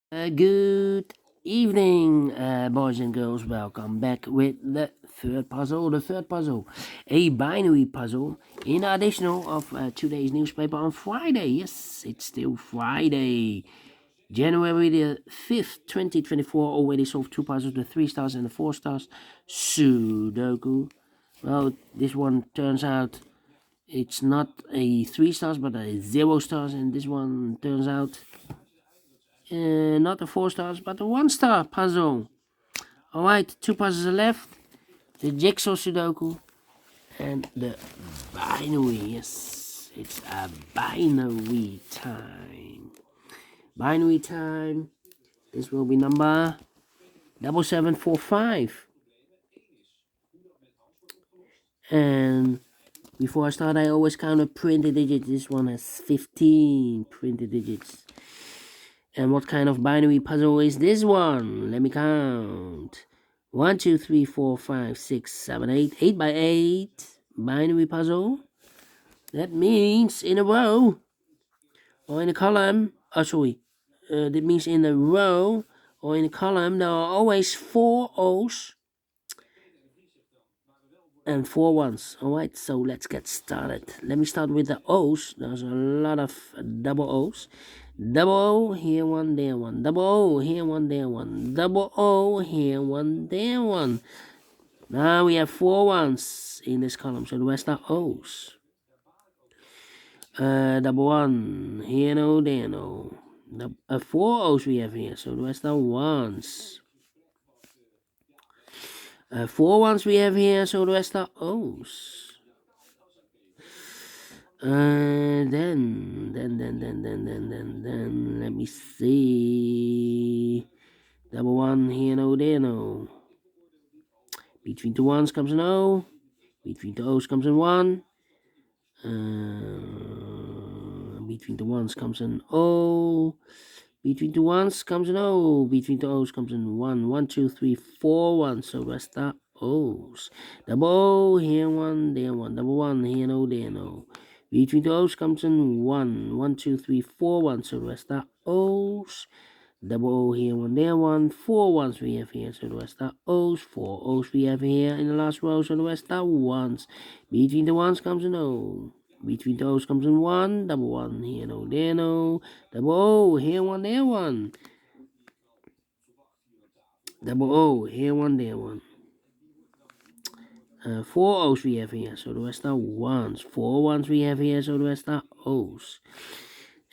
Good evening, boys and girls. Welcome back with the third puzzle. The third puzzle, a binary puzzle in additional of today's newspaper on Friday. Yes, it's still Friday, January the 5th, 2024. Already solved two puzzles, the 3 stars and the 4 stars Sudoku. Well, this one turns out it's not a 3 stars but a 0 stars, and this one turns out not the 4 stars, but the 1 star puzzle. Alright, 2 puzzles are left. The jigsaw Sudoku and the binary. Yes, it's a binary time. Binary time. This will be number 7745. And before I start, I always count the printed digits. This one has 15 printed digits. And what kind of binary puzzle is this one? Let me count. 1, 2, 3, 4, 5, 6, 7, 8. 8 by 8 binary puzzle. That means in a row or in a column. That means in a row or in a column there are always 4 O's and 4 ones. Alright, so let's get started. Let me start with the O's. There's a lot of double O's. Double O, here one, there one. Double O, here one, there one. Double O, here one, there one. Now we have 4 ones in this column, so the rest are O's. Double 1, here no, there no. 4 O's we have here, so the rest are ones. 4 ones we have here, so the rest are O's. Then, let me see. Double 1, here no, there no. Between the ones comes an O. Between the O's comes a 1. Between the ones comes an O. Between the ones comes an O. Between the O's comes an 1. 1, 2, 3, 4 ones. So rest are O's. Double O, here 1, there 1. Double 1, here no, there no. Between the O's comes an 1. 1, 2, 3, 4 ones. So rest are O's. Double O, here 1, there 1. 4 ones we have here, so the rest are O's. 4 O's we have here in the last row, so the rest are ones. Between the ones comes an O. Between the O's comes an 1. Double 1, here no, there no. Double O, here 1, there 1. Double O, here 1, there 1. 4 O's we have here, so the rest are ones. 4 ones we have here, so the rest are O's.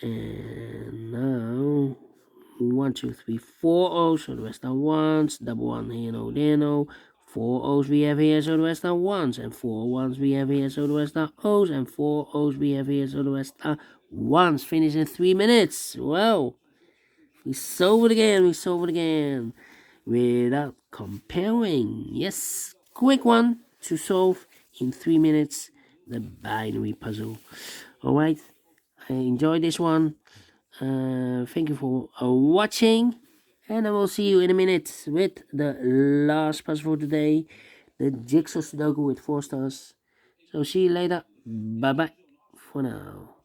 And now 1, 2, 3, 4 O's, so the rest are ones. Double 1, here no, there no. 4 O's we have here, so the rest are ones. And 4 ones we have here, so the rest are O's. And 4 O's we have here, so the rest are ones. Finish in 3 minutes. Well, we solve it again. Without comparing. Yes, quick one to solve in 3 minutes. The binary puzzle. Alright, I enjoyed this one. Thank you for watching, and I will see you in a minute with the last puzzle for today, the jigsaw Sudoku with 4 stars. So see you later. Bye bye for now.